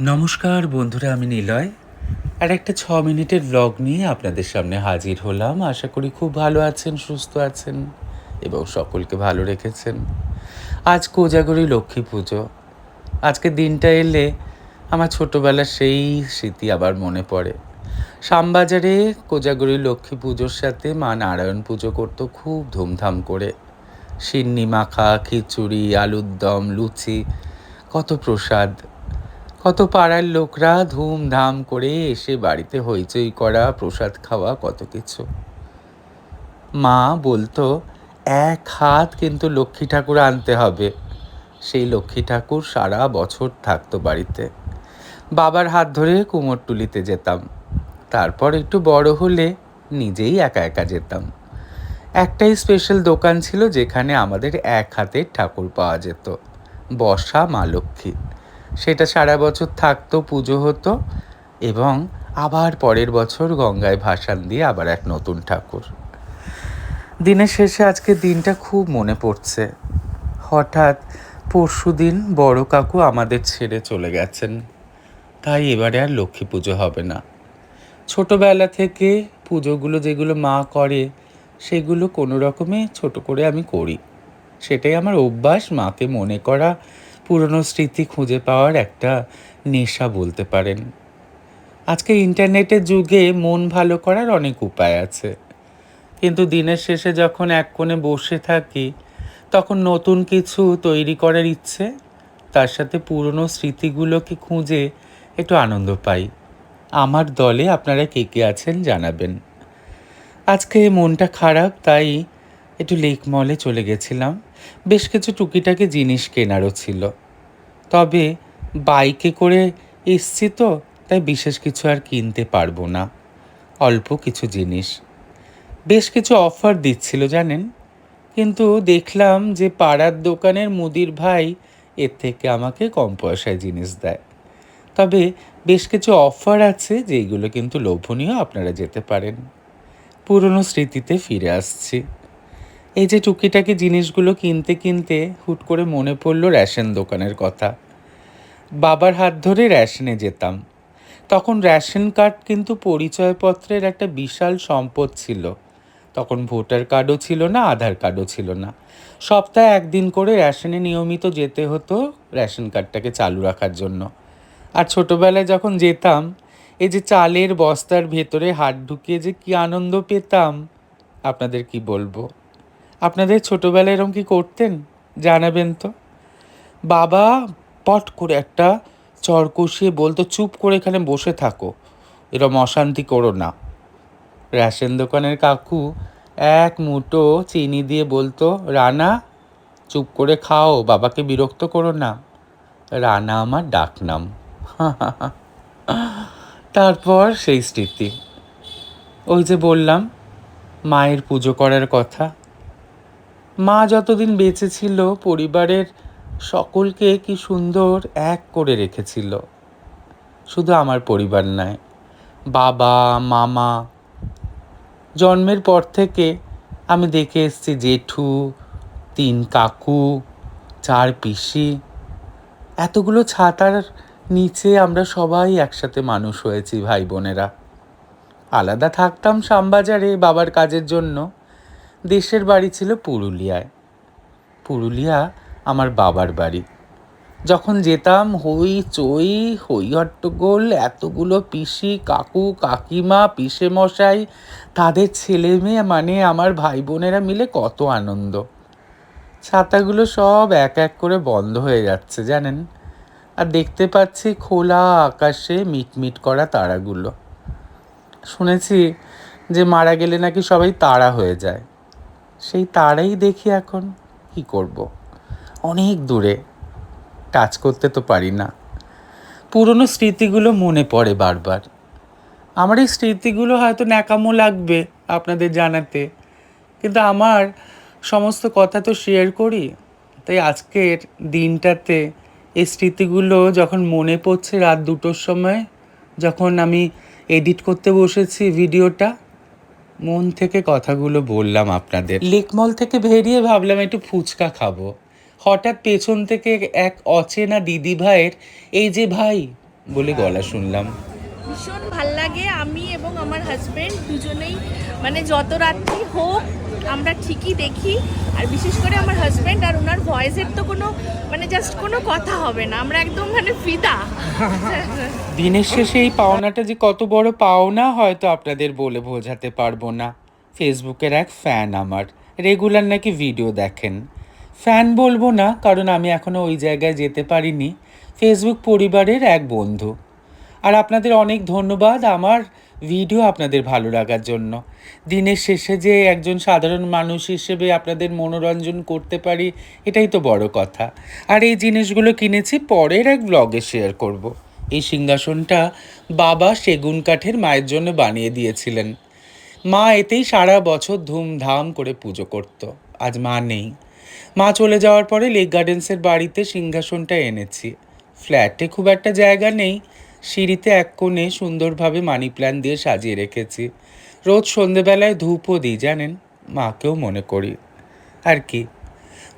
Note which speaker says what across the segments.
Speaker 1: নমস্কার বন্ধুরা, আমি নিলয়। আর একটা 6 মিনিটের ব্লগ নিয়ে আপনাদের সামনে হাজির হলাম। আশা করি খুব ভালো আছেন, সুস্থ আছেন এবং সকলকে ভালো রেখেছেন। আজ কোজাগরী লক্ষ্মী পুজো। আজকে দিনটা এলে আমার ছোটোবেলার সেই স্মৃতি আবার মনে পড়ে। শ্যামবাজারে কোজাগরী লক্ষ্মী পুজোর সাথে মা নারায়ণ পুজো করতো খুব ধুমধাম করে। সিন্নি মাখা, খিচুড়ি, আলুর দম, লুচি, কত প্রসাদ। কত পাড়ার লোকরা ধুমধাম করে এসে বাড়িতে হইচই করা, প্রসাদ খাওয়া, কত কিছু। মা বলতো, 1 হাত কিন্তু লক্ষ্মী ঠাকুর আনতে হবে। সেই লক্ষ্মী ঠাকুর সারা বছর থাকতো বাড়িতে। বাবার হাত ধরে কুমোরটুলিতে যেতাম। তারপর একটু বড় হলে নিজেই একা একা যেতাম। একটাই স্পেশাল দোকান ছিল যেখানে আমাদের 1 হাতের ঠাকুর পাওয়া যেত, বসা মা লক্ষ্মী। সেটা সারা বছর থাকতো, পুজো হতো এবং আবার পরের বছর গঙ্গায় ভাসান দিয়ে আবার এক নতুন ঠাকুর। দিনের শেষে আজকে দিনটা খুব মনে পড়ছে। হঠাৎ পরশুদিন বড় কাকু আমাদের ছেড়ে চলে গেছেন, তাই এবারে আর লক্ষ্মী পুজো হবে না। ছোটোবেলা থেকে পুজোগুলো যেগুলো মা করে সেগুলো কোনো রকমে ছোট করে আমি করি। সেটাই আমার অভ্যাস, মাকে মনে করা, পুরনো স্মৃতি খুঁজে পাওয়ার একটা নেশা বলতে পারেন। আজকে ইন্টারনেটের যুগে মন ভালো করার অনেক উপায় আছে, কিন্তু দিনের শেষে যখন এক কোণে বসে থাকি তখন নতুন কিছু তৈরি করার ইচ্ছে, তার সাথে পুরনো স্মৃতিগুলোকে খুঁজে একটু আনন্দ পাই। আমার দলে আপনারা কে কে আছেন জানাবেন। আজকে মনটা খারাপ, তাই একটু লেক মলে চলে গেছিলাম। বেশ কিছু টুকিটাকি জিনিস কেনারও ছিল, তবে বাইকে করে এসছি তো, তাই বিশেষ কিছু আর কিনতে পারবো না। অল্প কিছু জিনিস। বেশ কিছু অফার দিচ্ছিল জানেন, কিন্তু দেখলাম যে পাড়ার দোকানের মুদির ভাই এর থেকে আমাকে কম পয়সায় জিনিস দেয়। তবে বেশ কিছু অফার আছে যেইগুলো কিন্তু লোভনীয়, আপনারা যেতে পারেন। পুরনো স্মৃতিতে ফিরে আসছি। এই যে টুকিটাকি জিনিসগুলো কিনতে কিনতে হুট করে মনে পড়ল রেশন দোকানের কথা। বাবার হাত ধরে রেশনে যেতাম। তখন রেশন কার্ড কিন্তু পরিচয়পত্রের একটা বিশাল সম্পদ ছিল। তখন ভোটার কার্ডও ছিল না, আধার কার্ডও ছিল না। সপ্তাহে একদিন করে রেশনে নিয়মিত যেতে হতো রেশন কার্ডটাকে চালু রাখার জন্য। আর ছোটোবেলায় যখন যেতাম, এই যে চালের বস্তার ভেতরে হাত ঢুকিয়ে যে কি আনন্দ পেতাম, আপনাদের কি বলবো। আপনাদের ছোটোবেলায় এরকম কি করতেন জানাবেন তো। বাবা পট করে একটা চড় কষিয়ে বলতো, চুপ করে এখানে বসে থাকো, এরম অশান্তি করো না। রেশন দোকানের কাকু এক মুঠো চিনি দিয়ে বলতো, রানা চুপ করে খাও, বাবাকে বিরক্ত করো না। রানা আমার ডাকনাম। তারপর সেই স্মৃতি, ওই যে বললাম মায়ের পুজো করার কথা। মা যতদিন বেঁচে ছিল পরিবারের সকলকে কি সুন্দর এক করে রেখেছিল। শুধু আমার পরিবার নয়, বাবা, মামা, জন্মের পর থেকে আমি দেখে এসেছি জেঠু, 3 কাকু, 4 পিসি, এতগুলো ছাতার নিচে আমরা সবাই একসাথে মানুষ হয়েছি ভাই বোনেরা। আলাদা থাকতাম শ্যামবাজারে বাবার কাজের জন্য। দেশের বাড়ি ছিল পুরুলিয়ায়। পুরুলিয়া আমার বাবার বাড়ি। যখন যেতাম হই চই, হই হট্টগোল, এতগুলো পিসি, কাকু, কাকিমা, পিসে মশাই, তাদের ছেলে মেয়ে, মানে আমার ভাই বোনেরা মিলে কত আনন্দ। ছাতাগুলো সব এক এক করে বন্ধ হয়ে যাচ্ছে জানেন, আর দেখতে পাচ্ছি খোলা আকাশে মিটমিট করা তারাগুলো। শুনেছি যে মারা গেলে নাকি সবাই তারা হয়ে যায়। সেই তারাই দেখি এখন, কি করব, অনেক দূরে, টাচ করতে তো পারি না। পুরনো স্মৃতিগুলো মনে পড়ে বারবার। আমার এই স্মৃতিগুলো হয়তো ন্যাকামো লাগবে আপনাদের জানাতে, কিন্তু আমার সমস্ত কথা তো শেয়ার করি। তাই আজকের দিনটাতে এই স্মৃতিগুলো যখন মনে পড়ছে রাত 2টোর সময়, যখন আমি এডিট করতে বসেছি ভিডিওটা, মন থেকে কথাগুলো বললাম আপনাদের। লেকমল থেকে বেরিয়ে ভাবলাম একটু ফুচকা খাবো। হঠাৎ পেছন থেকে এক অচেনা দিদি ভাইয়ের, এই যে ভাই, বলে গলা শুনলাম।
Speaker 2: ভীষণ ভাল লাগে। আমি এবং আমার হাজবেন্ড দুজনেই মানে যত রাত্রি হোক আমরা ঠিকই দেখি। আর বিশেষ করে আমার হাজবেন্ড আর ওনার ভয়েসের তো কোনো মানে জাস্ট কোনো কথা হবে না, আমরা একদম মানে ফিদা।
Speaker 1: দিনের শেষে এই পাওনাটা যে কত বড় পাওনা হয়তো আপনাদের বলে বোঝাতে পারবো না। ফেসবুকের এক ফ্যান আমার, রেগুলার নাকি ভিডিও দেখেন। ফ্যান বলবো না, কারণ আমি এখনও ওই জায়গায় যেতে পারিনি। ফেসবুক পরিবারের এক বন্ধু। আর আপনাদের অনেক ধন্যবাদ আমার ভিডিও আপনাদের ভালো লাগার জন্য। দিনের শেষে যে একজন সাধারণ মানুষ হিসেবে আপনাদের মনোরঞ্জন করতে পারি, এটাই তো বড় কথা। আর এই জিনিসগুলো কিনেছি পরের এক ব্লগে শেয়ার করব। এই সিংহাসনটা বাবা সেগুন কাঠের মায়ের জন্য বানিয়ে দিয়েছিলেন। মা এতেই সারা বছর ধুমধাম করে পুজো করত। আজ মা নেই। মা চলে যাওয়ার পরে লেক গার্ডেন্সের বাড়িতে সিংহাসনটা এনেছি। ফ্ল্যাটে খুব একটা জায়গা নেই, সিঁড়িতে এক কোণে সুন্দরভাবে মানি প্ল্যান্ট দিয়ে সাজিয়ে রেখেছি। রোজ সন্ধেবেলায় ধূপও দিই জানেন, মাকেও মনে করি। আর কি,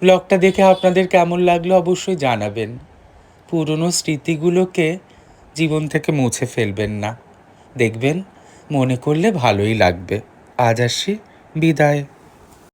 Speaker 1: ব্লগটা দেখে আপনাদের কেমন লাগলো অবশ্যই জানাবেন। পুরনো স্মৃতিগুলোকে জীবন থেকে মুছে ফেলবেন না, দেখবেন মনে করলে ভালোই লাগবে। আজ আসি, বিদায়।